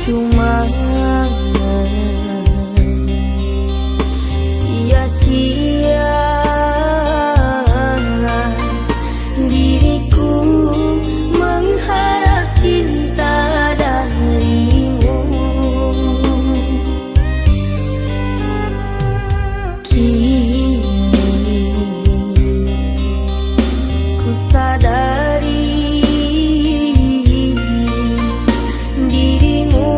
Cuma sia-sia diriku mengharap cinta darimu. Kini ku sadari dirimu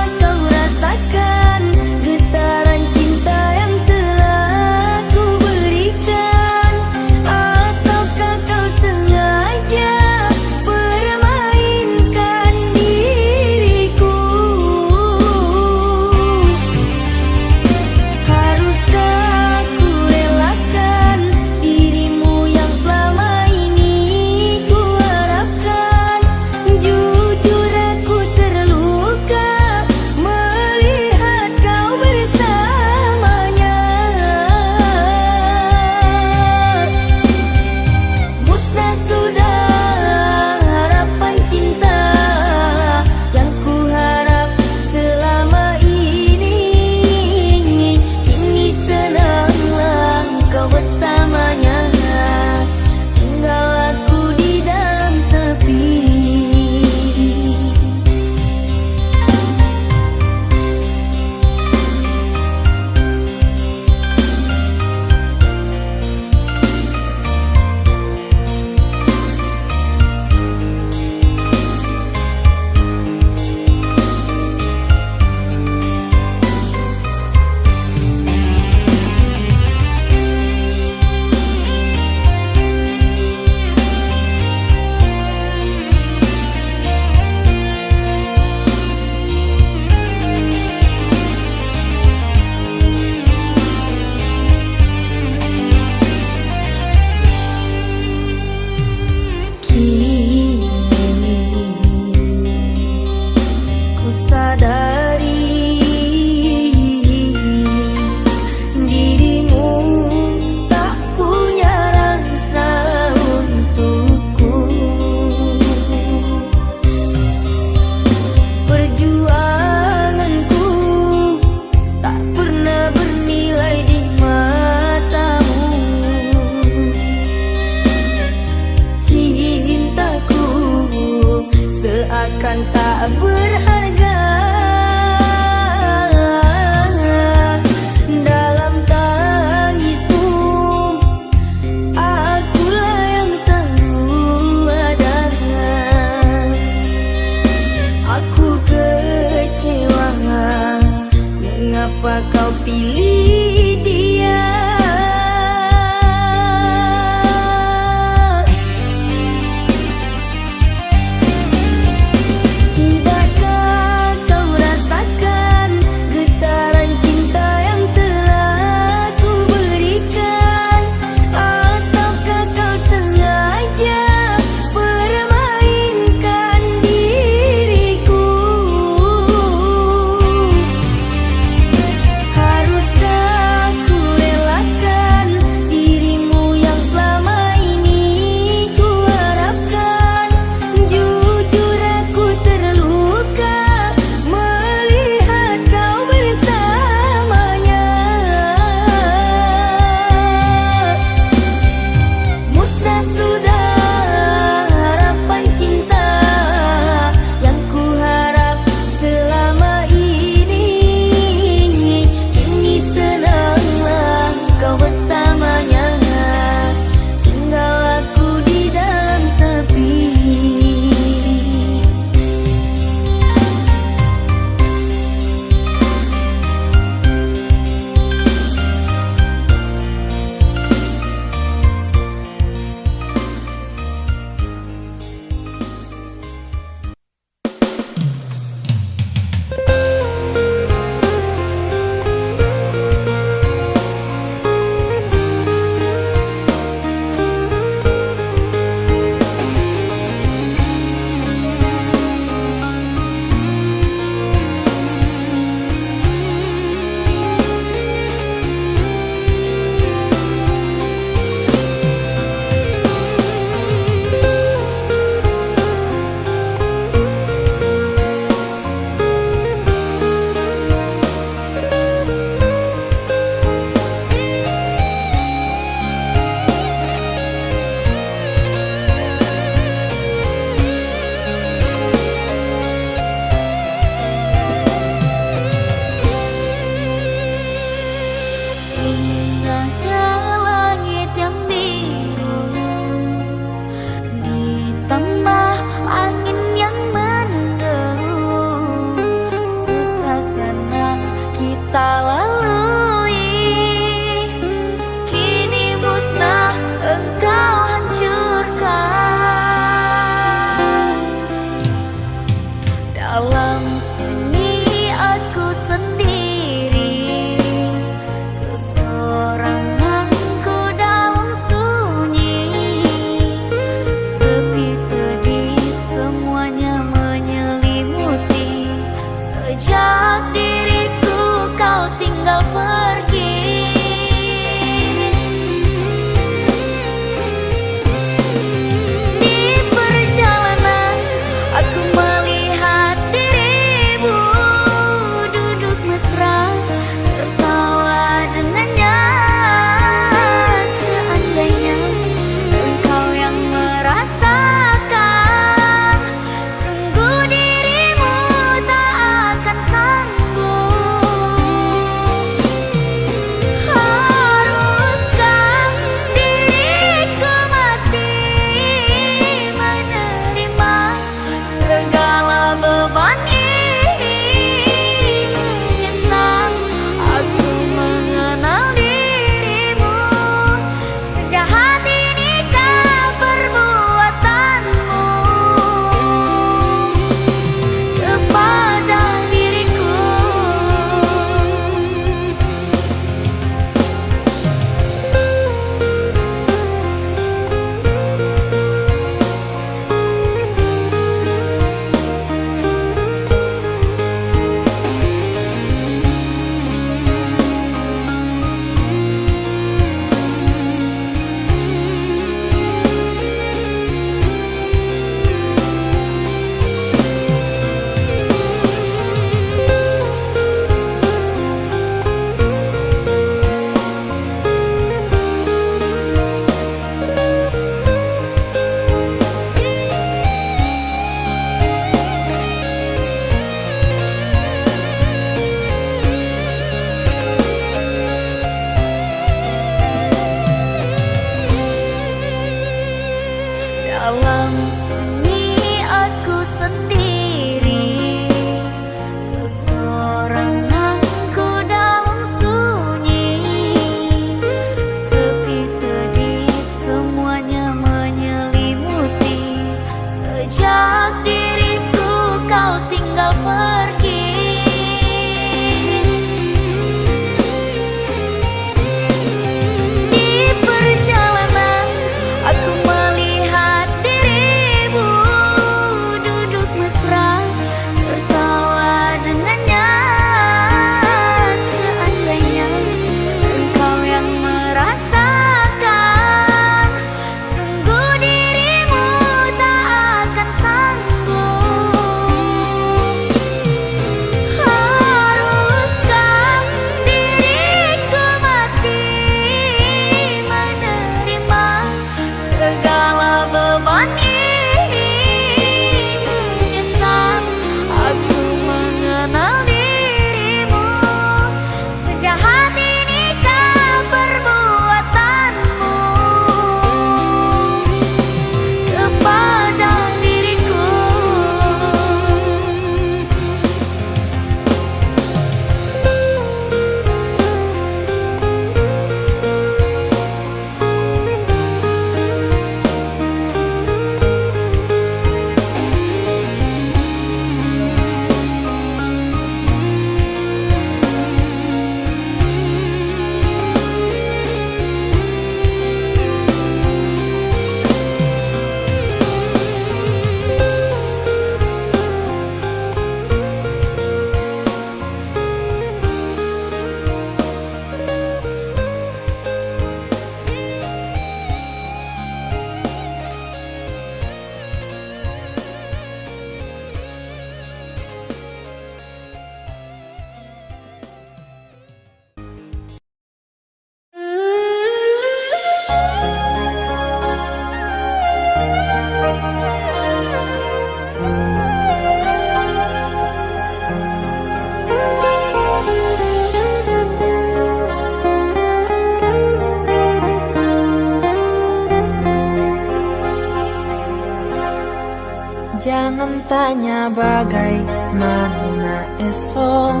Jangan tanya bagaimana esok,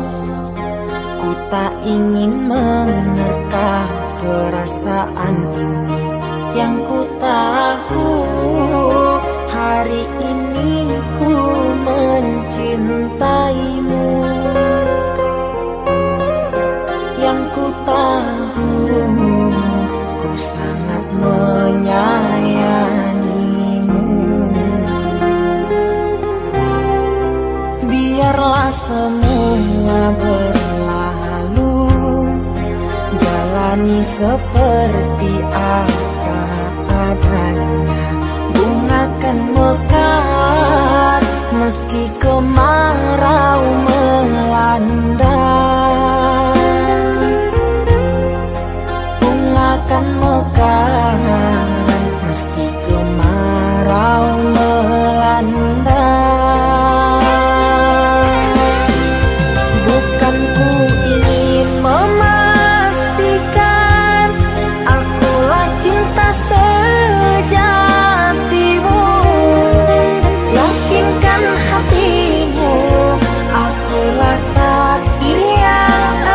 ku tak ingin menerka perasaan ini. Yang ku tahu hari ini ku mencintaimu. Yang ku tahu ku sangat menyayangimu. Biarlah semua berlalu, jalani seperti apa adanya. Bunga kan mekar meski kemarau melanda. Bunga kan mekar meski kemarau melanda. Bukan ku ingin memastikan akulah cinta sejatimu. Yakinkan hatimu, akulah takdir yang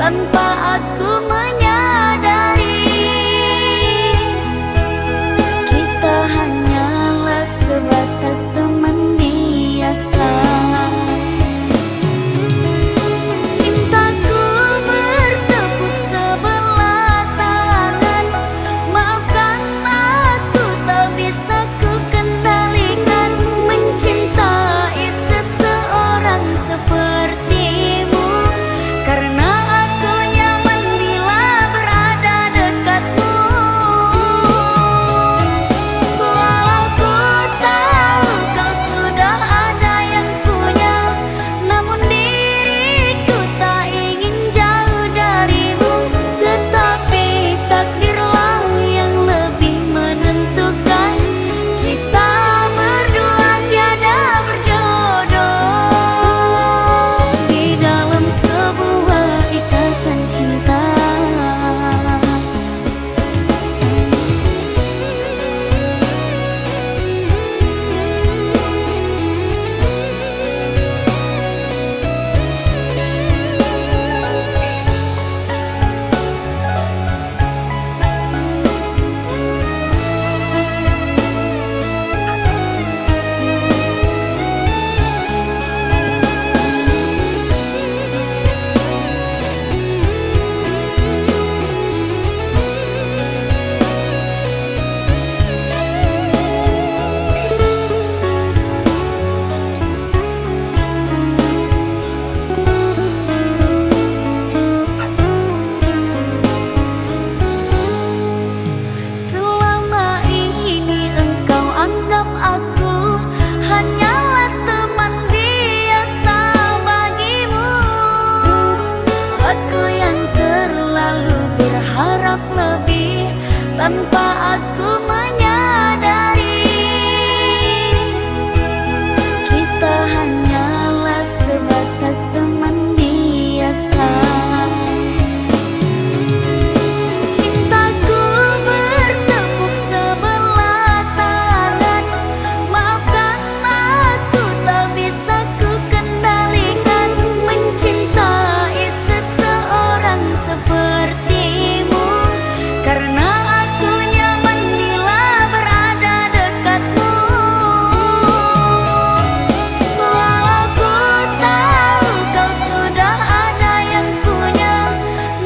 tanpa aku menyadari. Kita hanyalah sebatas teman biasa. Cintaku bertepuk sebelah tangan. Maafkan aku tak bisa ku kendalikan. Mencintai seseorang sepertimu, karena aku nyaman bila berada dekatmu. Walau ku tahu kau sudah ada yang punya, namun diriku tak ingin jauh darimu. Tetapi takdirlah yang lebih menentukan. Kita berdua tiada berjodoh di dalam sebuah ikatan cinta. Selama ini engkau anggap aku hanyalah teman biasa bagimu. Aku yang terlalu berharap lebih tanpa aku menyadari. Kita hanyalah sebatas teman biasa. Cintaku bertepuk sebelah tangan. Maafkan aku tak bisa ku kendalikan. Mencintai seseorang sepertimu, karena aku nyaman bila berada dekatmu. Walau ku tahu kau sudah ada yang punya,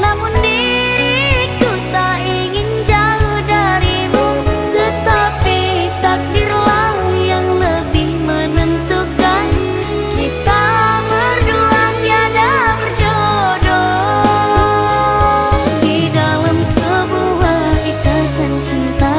namun diriku tak ingin jauh darimu. Tetapi takdirlah yang lebih menentukan. Kita berdua tiada berjodoh di dalam sebuah ikatan cinta.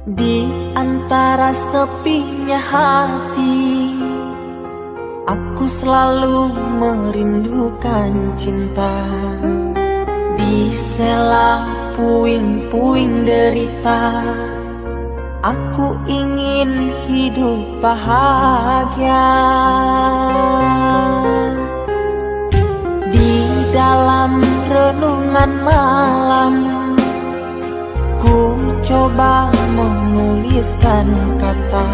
Di antara sepinya hati, aku selalu merindukan cinta. Di sela puing-puing derita, aku ingin hidup bahagia. Di dalam renungan malam, ku coba menuliskan kata,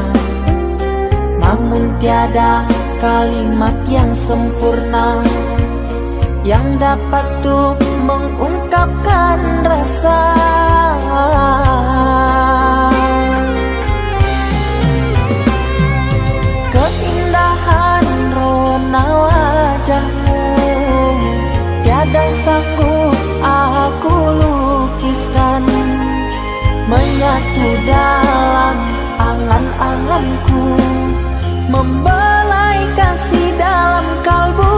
namun Namun tiada kalimat yang sempurna yang dapat untuk mengungkapkan rasa. Keindahan rona wajahmu tiada sanggup aku lukiskan, menyatu dalam angan-anganku, membelai kasih dalam kalbu.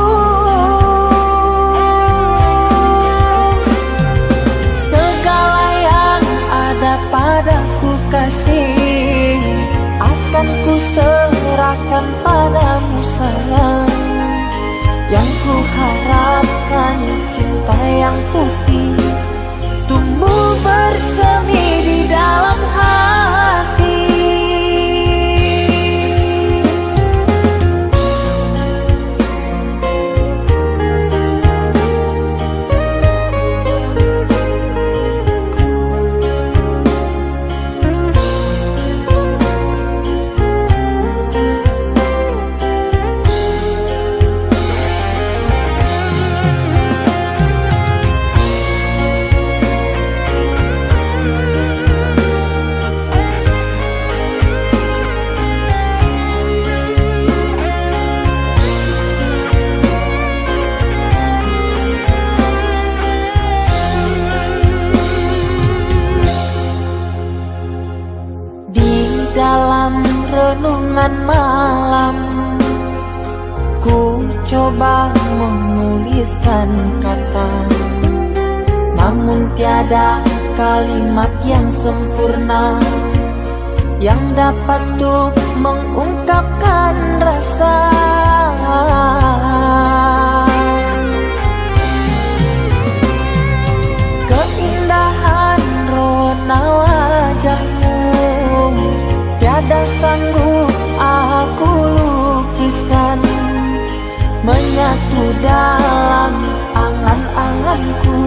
Segala yang ada padaku kasih akan ku serahkan padamu sayang. Yang ku harapkan cinta yang putih tumbuh bersemi di dalam hati. Renungan malam, ku coba menuliskan kata, namun tiada kalimat yang sempurna yang dapat untuk mengungkapkan rasa. Keindahan rona wajahmu tiada sanggup aku lukiskan, menyatu dalam angan-anganku,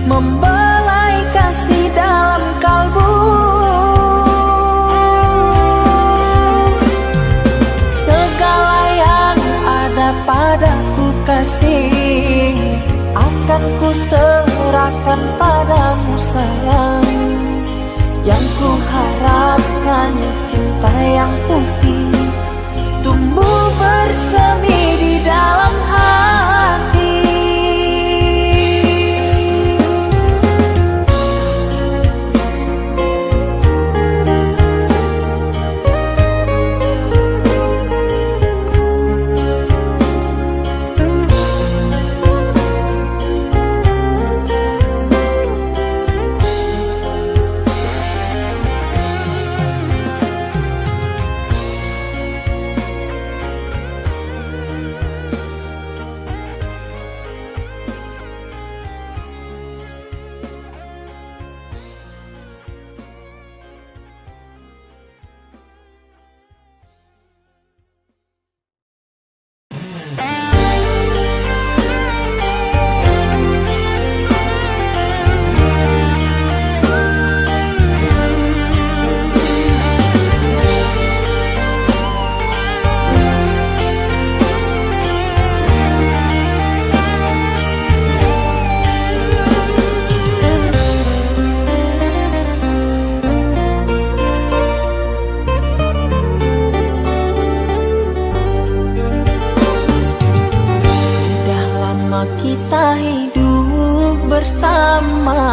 membelai kasih dalam kalbu. Segala yang ada padaku kasih akan ku serahkan padamu sayang. Yang ku harapkan cinta yang putih tumbuh bersemi di dalam hati. Kita hidup bersama,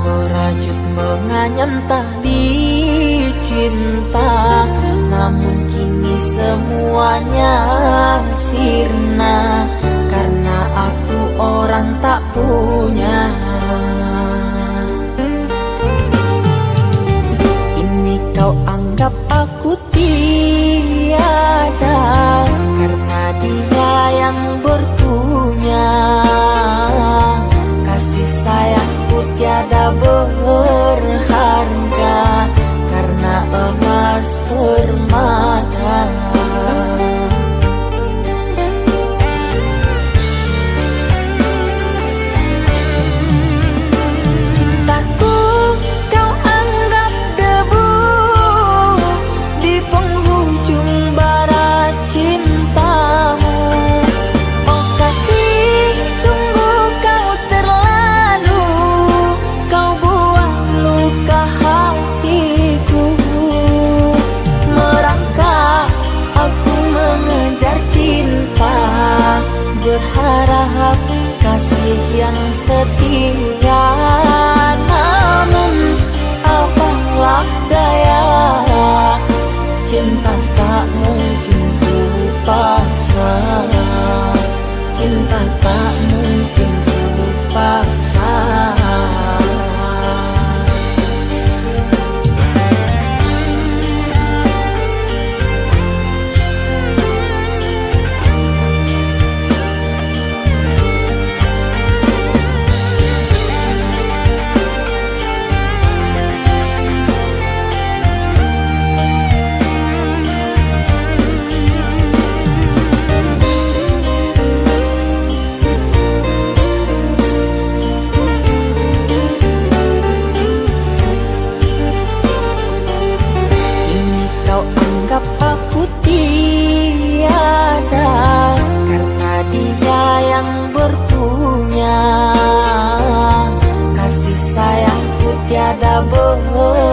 merajut menganyam tali cinta, namun kini semuanya sirna karena aku orang tak punya. Ini kau anggap aku tiada karena dia yang berpunya. Kasih sayangku tiada berharga karena emas permata. berharap kasih yang setia. Namun apalah daya, cinta tak mungkin ku paksa, cinta tak mungkin ku paksa.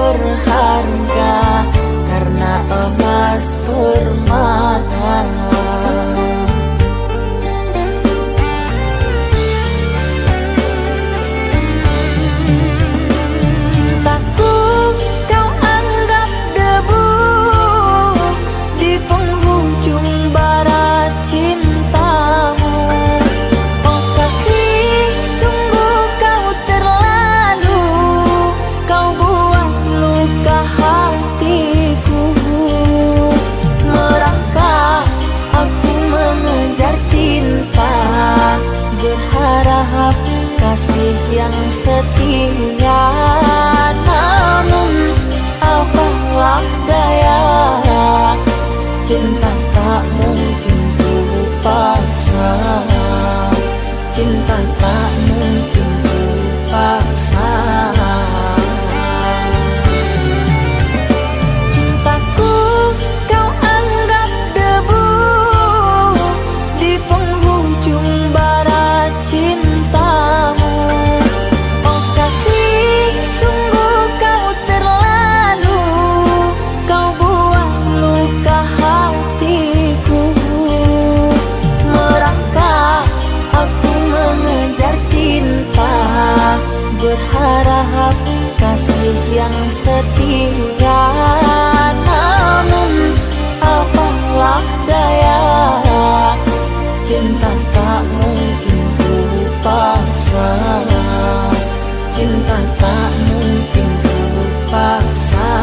Berharga karena emas permata. Cintaku kau anggap debu di penghujung bara cintamu. Oh kasih, sungguh kau terlalu, kau buat luka hatiku. Merangkak aku mengejar cinta, berharap kasih yang setia. Namun apalah daya, cinta tak mungkin ku paksa, cinta tak mungkin ku paksa. Cintaku kau anggap debu di penghujung bara cintamu. Oh kasih, sungguh kau terlalu, kau buat luka hatiku. Merangkak aku mengejar cinta, berharap kasih yang setia. Namun apalah daya, cinta tak mungkin ku paksa, cinta tak mungkin ku paksa.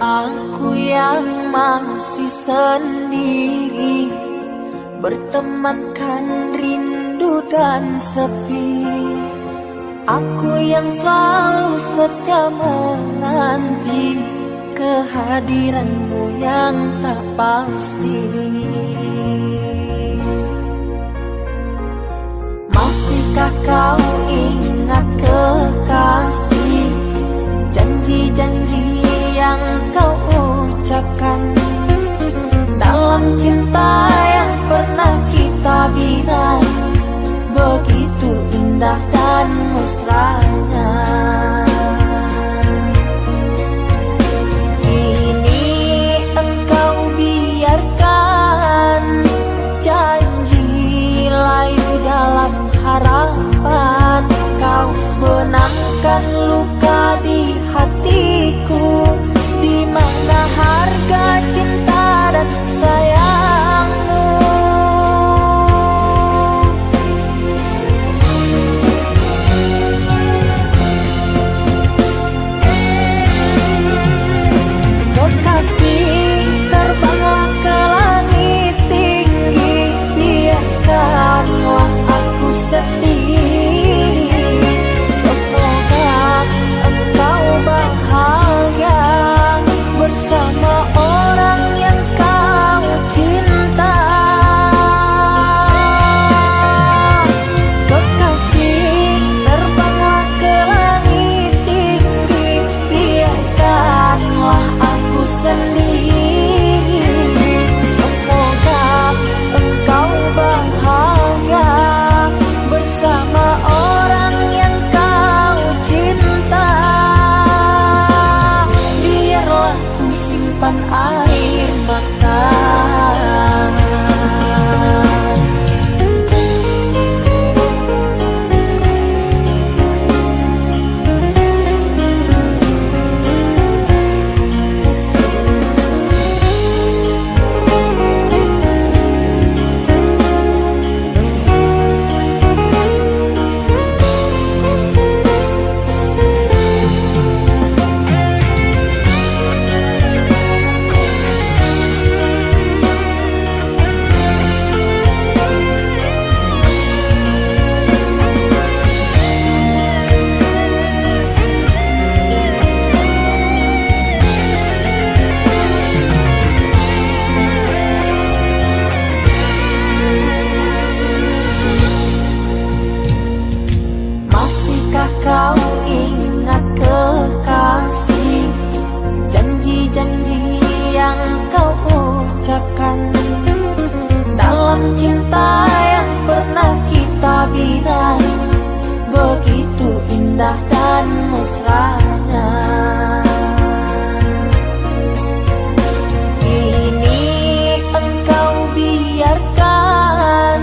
Aku yang masih sendiri, bertemankan rindu dan sepi. Aku yang selalu setia menanti kehadiranmu yang tak pasti. Masihkah kau ingat kekasih, janji-janji yang kau ucapkan dalam cinta yang pernah kita bina, begitu indah dan mesranya. Kini engkau biarkan janji layu dalam harapan, kau benamkan luka di hatiku, di mana harga simpan air mata. Masihkah kau ingat kekasih, janji-janji yang kau ucapkan dalam cinta yang pernah kita bina, begitu indah dan mesranya. Kini engkau biarkan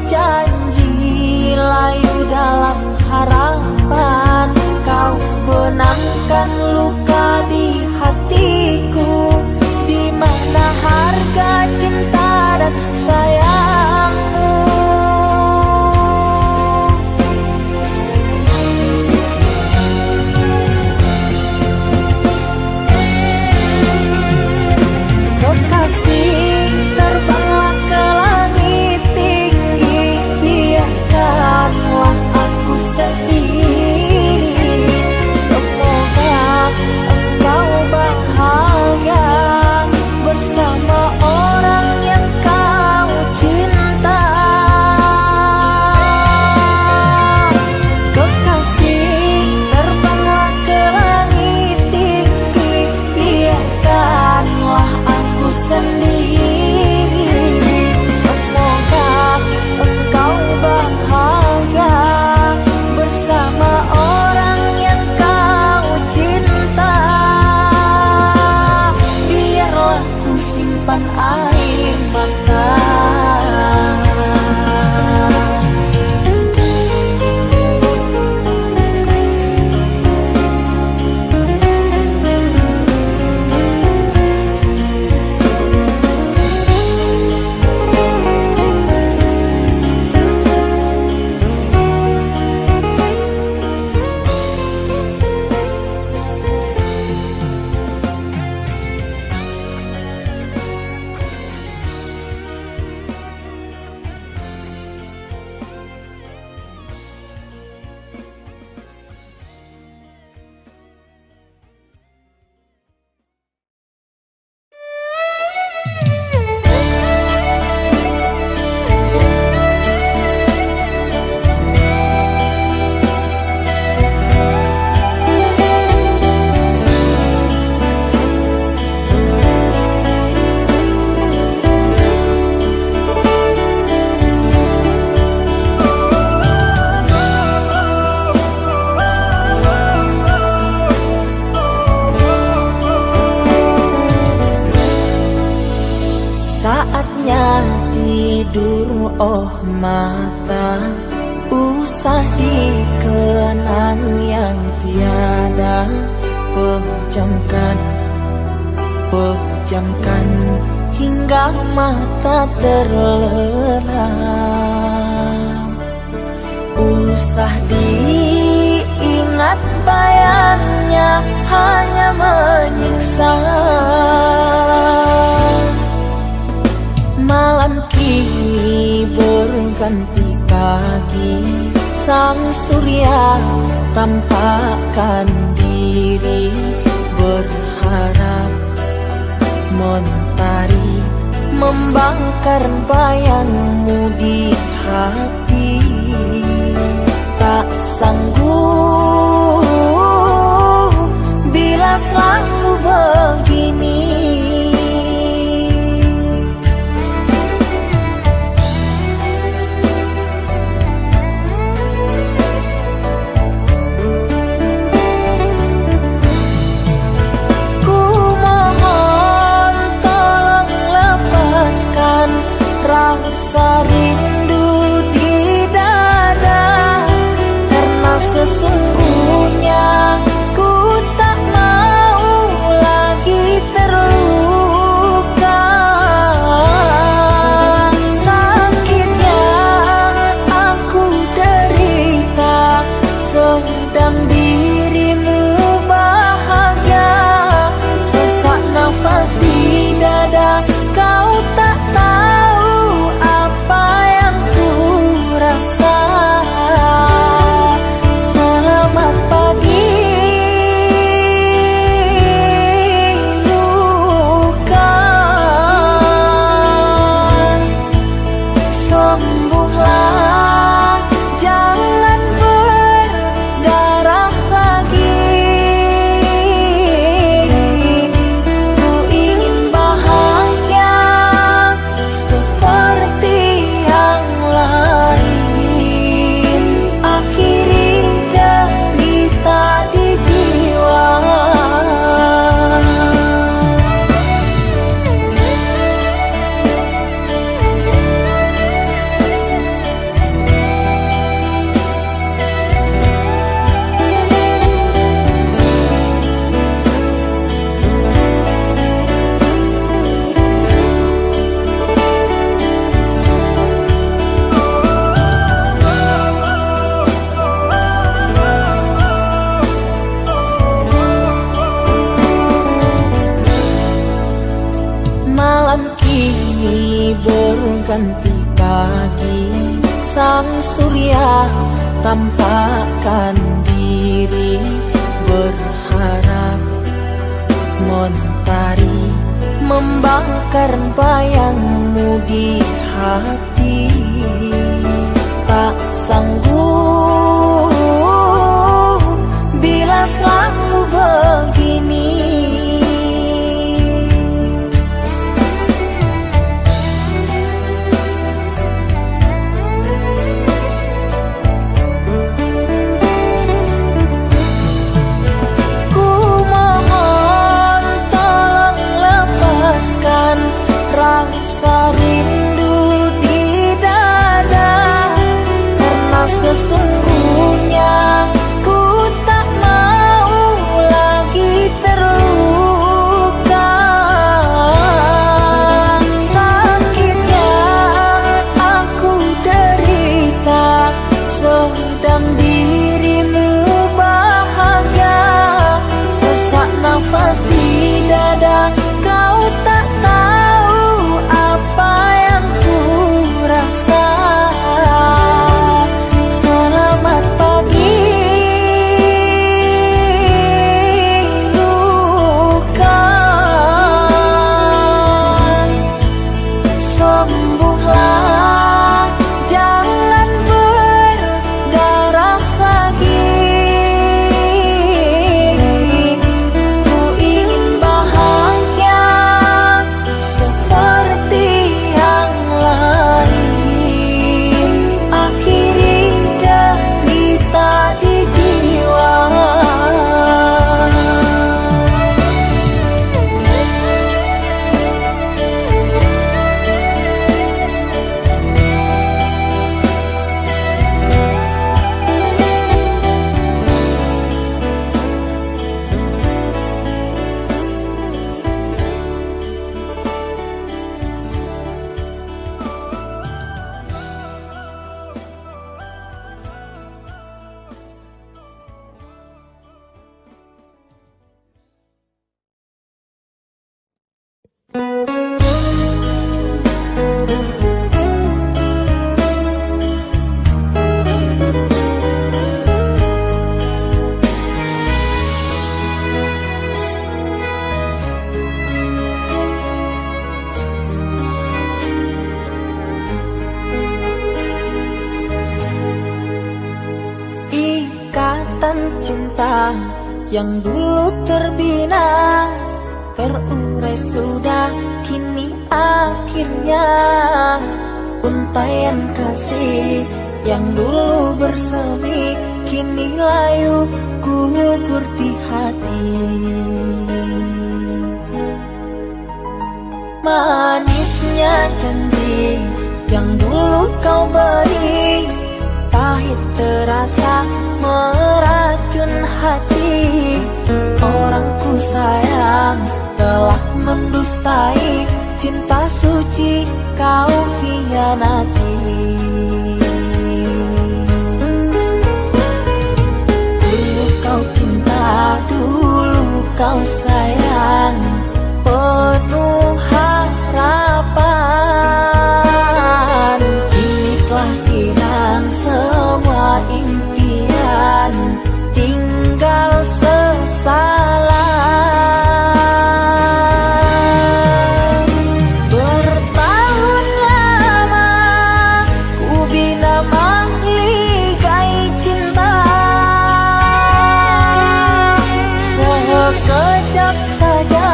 janji layu dalam harapan, kau benangkan luka di hatiku, di mana harga cinta dan sayangmu. Kekasih, terbanglah ke langit tinggi, biarkanlah aku sendiri. Semoga engkau bahagia bersama orang yang kau cinta. Kekasih, terbanglah ke langit tinggi, biarkanlah aku sendiri. Semoga engkau bahagia bersama orang yang kau cinta. Biarlah ku simpan air mata. Saatnya tidur, oh mata, usah dikenang yang tiada. Pejamkan hingga mata terlena. Usah diingat bayangnya, hanya menyiksa. Malam kini berganti pagi, sang surya tampakkan diri, berharap mentari membakar bayangmu di hati. Tak sanggup bila selalu begini. Ku mohon Silih berganti pagi, sang surya tampakkan diri, berharap mentari membakar bayangmu di hati. Tak sanggup bila selalu begini. Ku mohon tolong lepaskan rasa rindu di dada, karena sesungguhnya ku tak mau lagi terluka. Sakit yang aku derita, sedang dirimu bahagia. Sesak nafas di dada, kau tak tahu apa yang ku rasa. Selamat pagi luka, sembuhlah, jangan berdarah lagi. Ku ingin bahagia seperti yang lain, akhiri derita di jiwa. Ikatan cinta yang dulu terbina, terurai sudah kini akhirnya. Untaian kasih yang dulu bersemi, kini layu gugur di hati. Manisnya janji yang dulu kau beri, pahit terasa meracun hati. Orang ku sayang telah mendustai, cinta suci kau hianati. Dulu kau cinta, dulu kau sayang, penuh harapan. Kini telah hilang semua impian, tinggal sesalan. Bertahun lama ku bina mahligai cinta, sekejap saja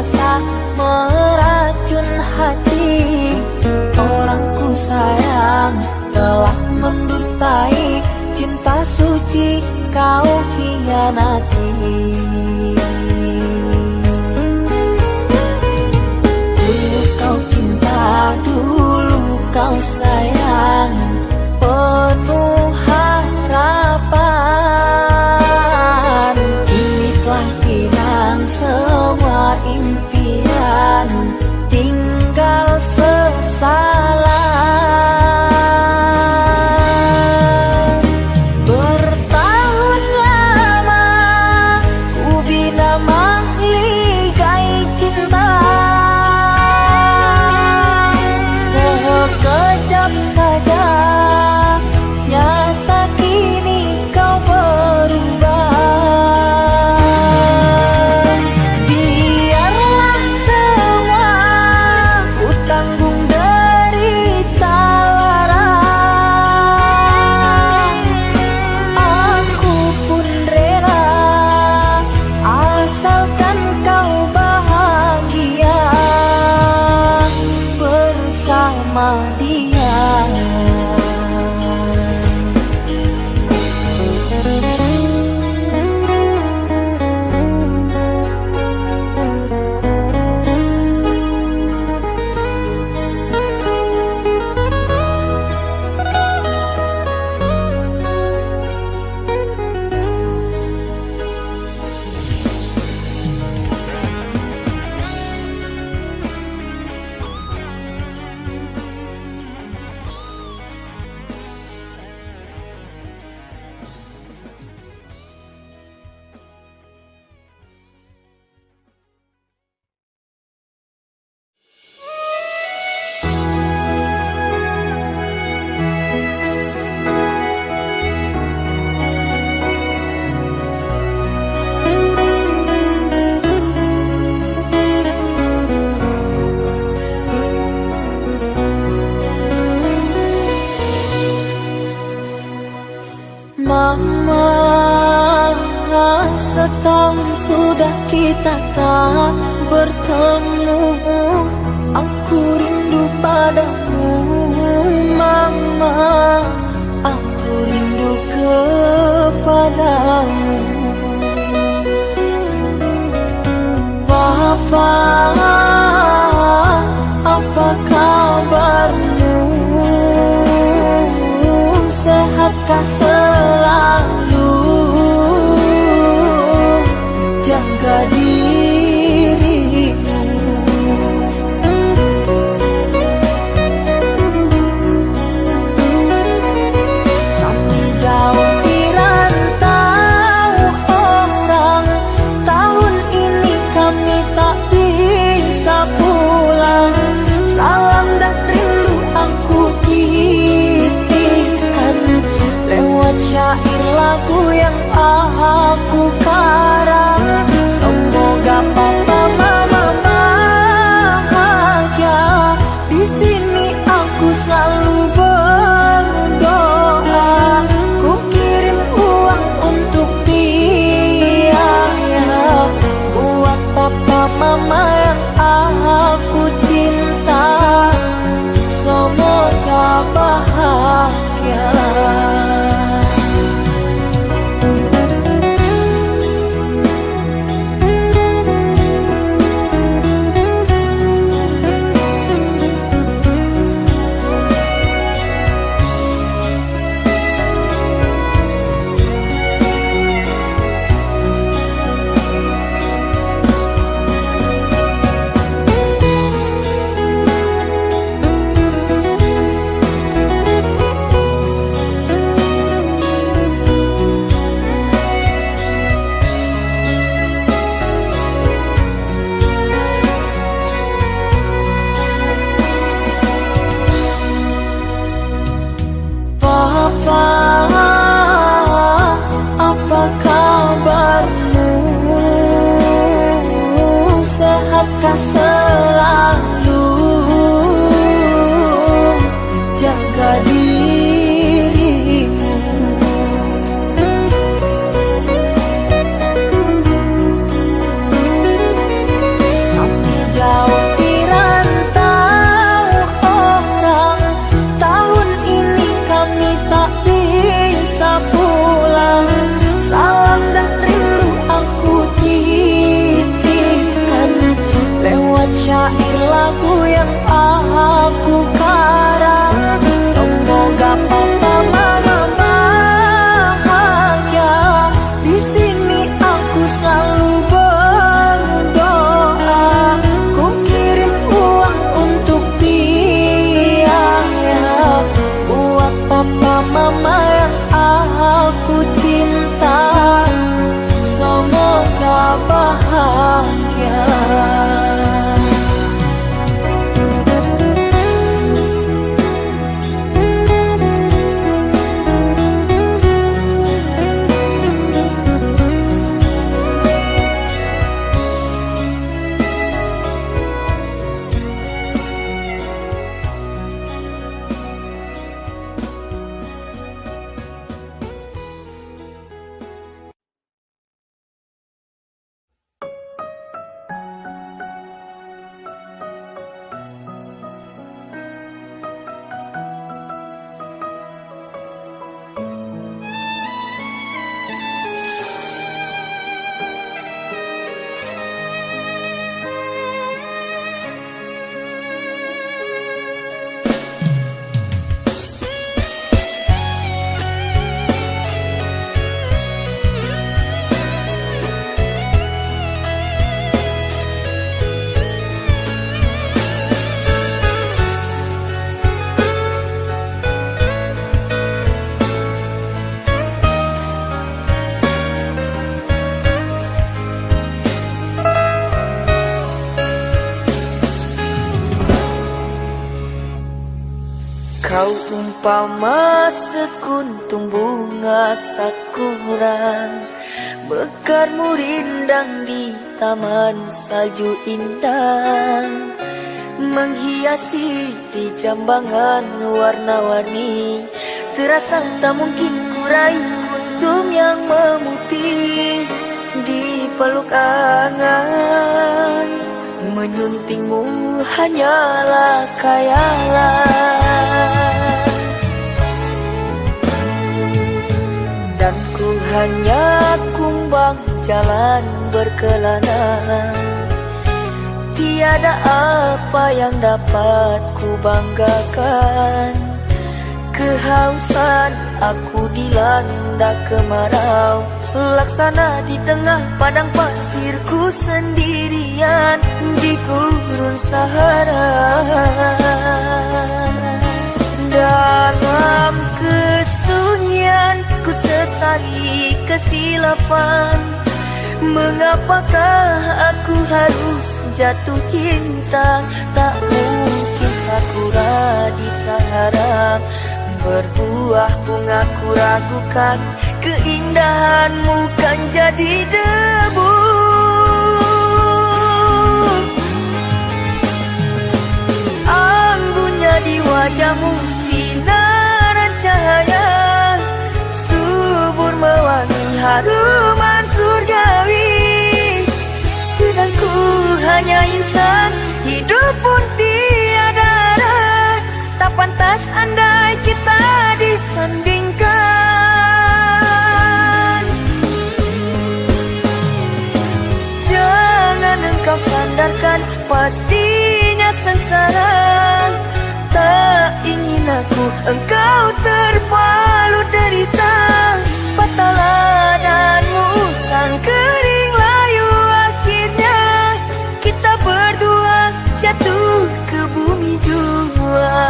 rasa meracun hati. Orang ku sayang telah mendustai cinta suci kau hianati. Dulu kau cinta, dulu kau sayang, penuh harapan. Kini telah hilang semua impian, tinggal sesalan. Bertahun lama ku bina mahligai cinta, sekejap saja nyata kini kau berubah. Biarlah semua ku tanggung derita lara, aku pun rela asalkan kau bahagia bersama dia. Mama, setahun sudah kita tak bertemu. Aku rindu padamu, Mama. Aku rindu kepadamu. Papa, apa kabarmu? Sehatkah selalu? Jaga dirimu. Kami jauh di rantau orang, tahun ini kami tak bisa pulang. Salam dan rindu aku titipkan lewat syair lagu yang aku karang. Semoga papa mama bahagia. Di sini aku selalu berdoa. Ku kirim uang untuk biaya buat papa mama yang aku cinta. Semoga bahagia. Umpama sekuntum bunga sakura mekarmu rindang di taman salju indah, menghiasi di jambangan warna-warni. Terasa tak mungkin kurai kuntum yang memutih di peluk angan. Menyuntingmu hanyalah khayalan, dan ku hanya kumbang jalan berkelana. Tiada apa yang dapat ku banggakan. Kehausan aku dilanda kemarau, laksana di tengah padang pasirku sendirian di gurun Sahara. Dalam kesunyian ku sesali kesilapan. Mengapakah aku harus jatuh cinta? Tak mungkin sakura di Sahara berbuah bunga, ku ragukan keindahanmu kan jadi debu. Anggunnya di wajahmu sinaran cahaya, subur mewangi haruman surgawi. Sedang ku hanya insan, hidup pun tiada arah. Tak pantas andai kita disandingkan. Jangan engkau sandarkan, pastinya sengsara. Tak ingin aku engkau terpalu derita. Patahlah dan musang kering layu, akhirnya kita berdua jatuh ke bumi jua.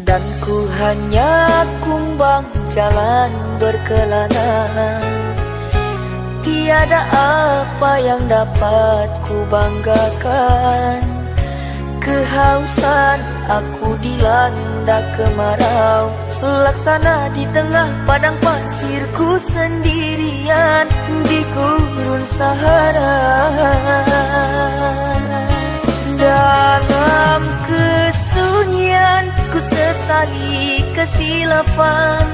Dan ku hanya kumbang jalan berkelana. Tiada apa yang dapat ku banggakan. Kehausan aku dilanda kemarau, laksana di tengah padang pasirku sendirian di gurun Sahara. Dalam kesunyian ku sesali kesilapan.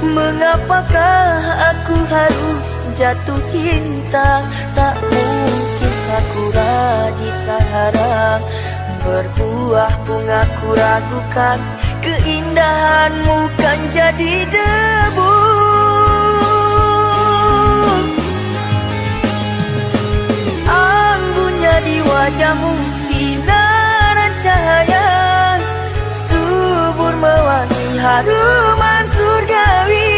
Mengapakah aku harus jatuh cinta? Tak mungkin sakura di Sahara berbuah bunga, ku ragukan keindahanmu kan jadi debu. Anggunnya di wajahmu sinaran cahaya, subur mewangi haruman surgawi.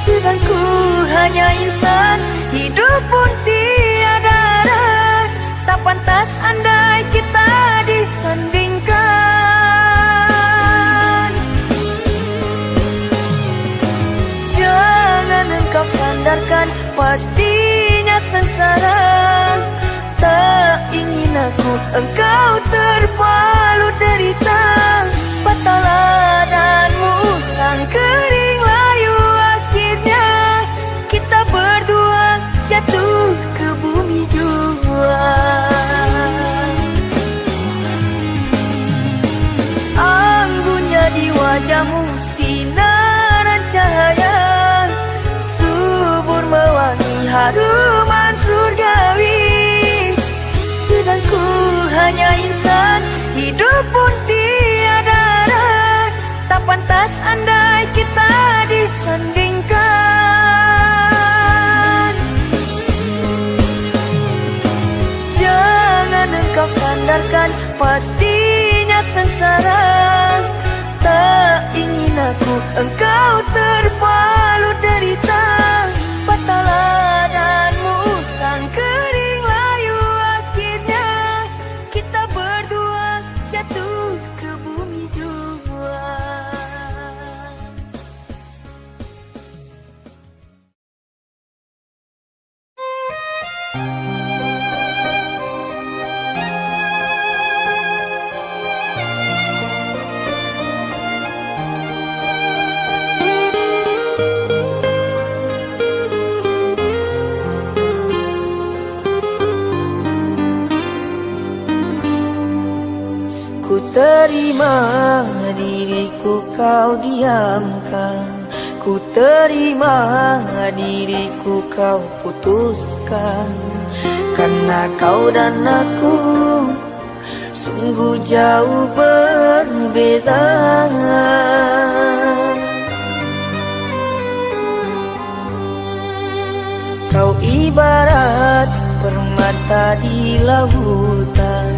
Sedang ku hanya insan, hidup pun tiada arah. Tak pantas andai kita disandingkan. Jangan engkau sandarkan, pastinya sengsara. Tak ingin aku engkau terpalu derita. Patahlah dan musang kering layu, akhirnya kita berdua jatuh ke bumi jua. Anggunnya di wajahmu sinaran cahaya, subur mewangi haruman surgawi. Sedang ku hanya insan, hidup pun tiada arah. Tak pantas andai kita disandingkan. Jangan engkau sandarkan, pastinya sengsara. Ku terima diriku kau diamkan, ku terima diriku kau putuskan, karena kau dan aku sungguh jauh berbeza. Kau ibarat permata di lautan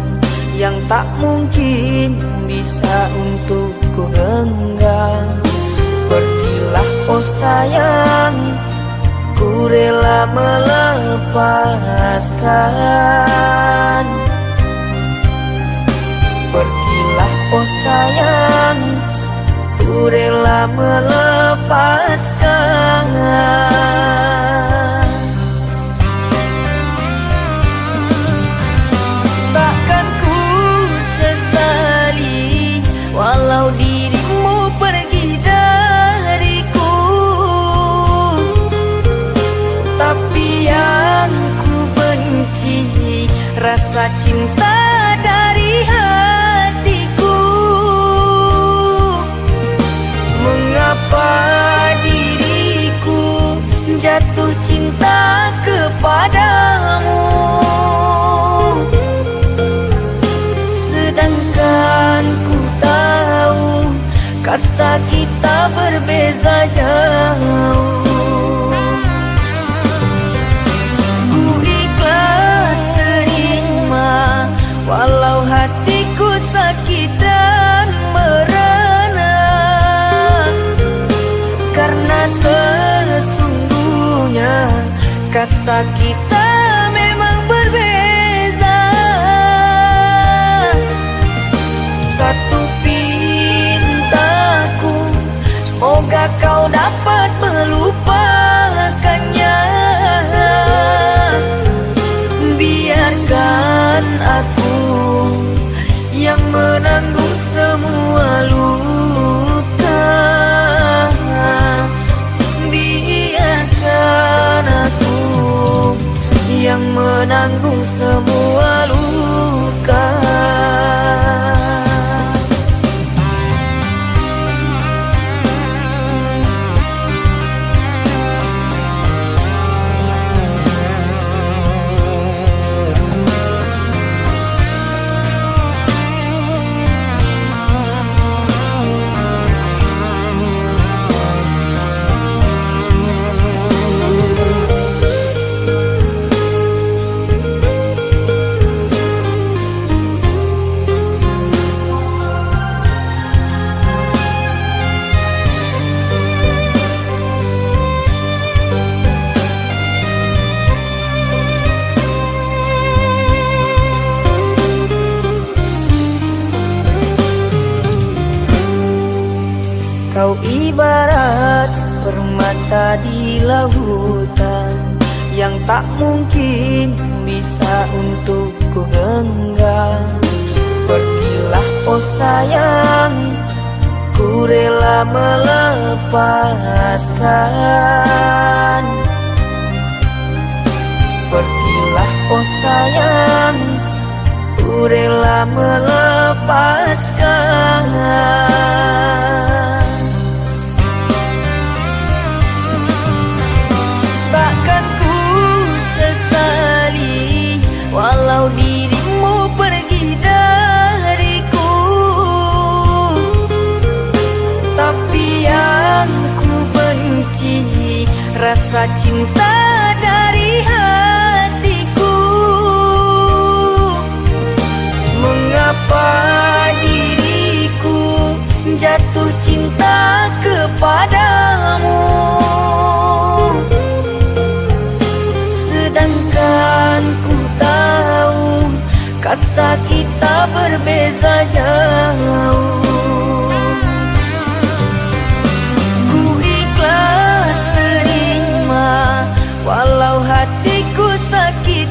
yang tak mungkin bisa untuk ku genggam. Pergilah oh sayang, ku rela melepaskan. Pergilah oh sayang, ku rela melepaskan. Takkan ku sesali walau dirimu pergi dariku, tapi yang ku benci rasa cinta dari hatiku. Mengapa diriku jatuh cinta kepadamu, sedangkan ku tahu kasta kita berbeza jauh. Ku ikhlas terima walau hatiku sakit dan merana, karena sesungguhnya kasta kita memang berbeza. Satu pintaku, semoga kau dapat melupakannya. Biarkan aku yang menanggung semua luka. Biarkan aku yang menanggung semua luka. Kau ibarat permata di lautan yang tak mungkin bisa untuk ku genggam. Pergilah oh sayang, ku rela melepaskan. Pergilah oh sayang, ku rela melepaskan. Takkan ku sesali walau dirimu pergi dariku, tapi yang ku benci rasa cinta dari hatiku. Mengapa diriku jatuh cinta kepadamu, sedangkan ku tahu kasta kita berbeza jauh. Ku ikhlas terima walau hatiku sakit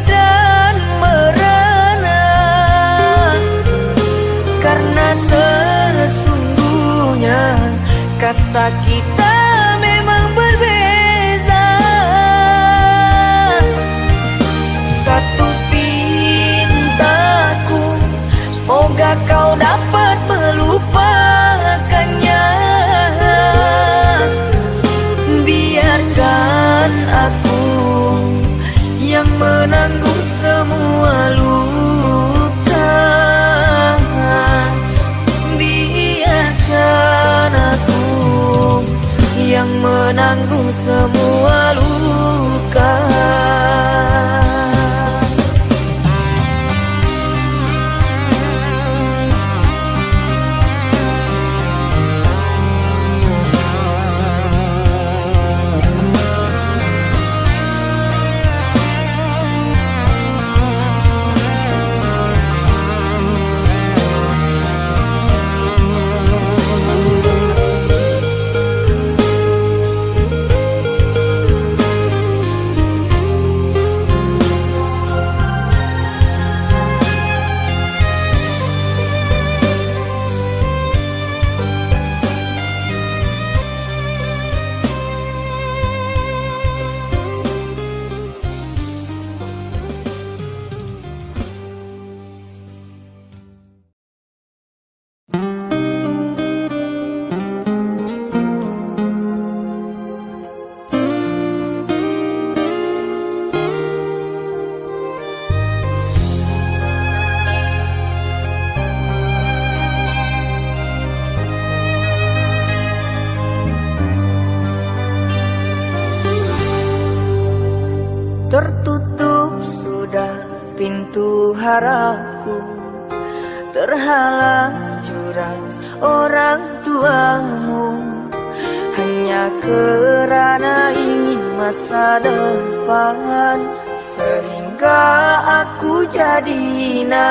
Biarkan aku yang menanggung semua luka. Biarkan aku yang menanggung semua luka. Tertutup sudah pintu harapku, terhalang jurang orang tuamu, hanya kerana ingin masa depan, sehingga aku jadi hinaan.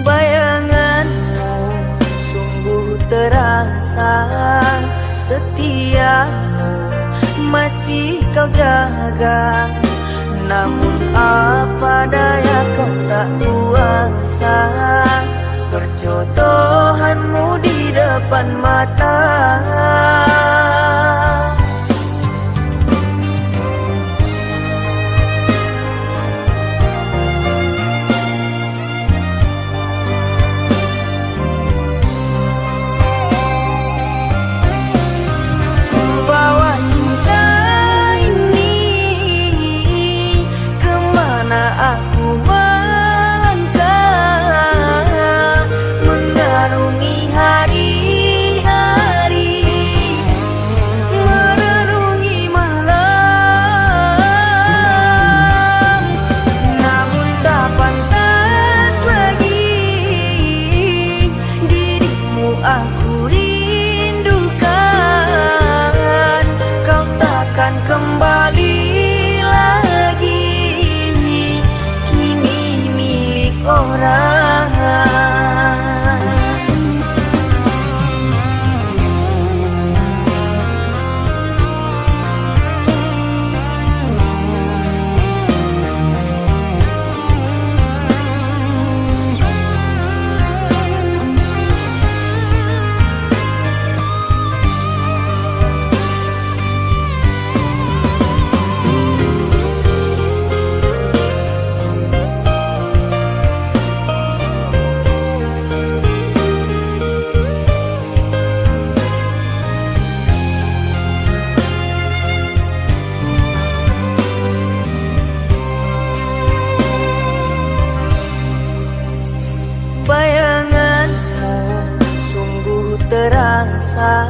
Bayanganmu sungguh terasa, setiamu masih kau jaga. Namun apa daya kau tak kuasa, perjodohanmu di depan mata. Bayanganmu sungguh terasa,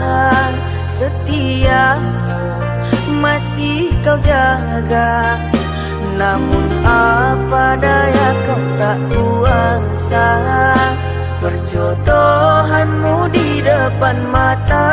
setiamu masih kau jaga. Namun apa daya kau tak kuasa, perjodohanmu di depan mata.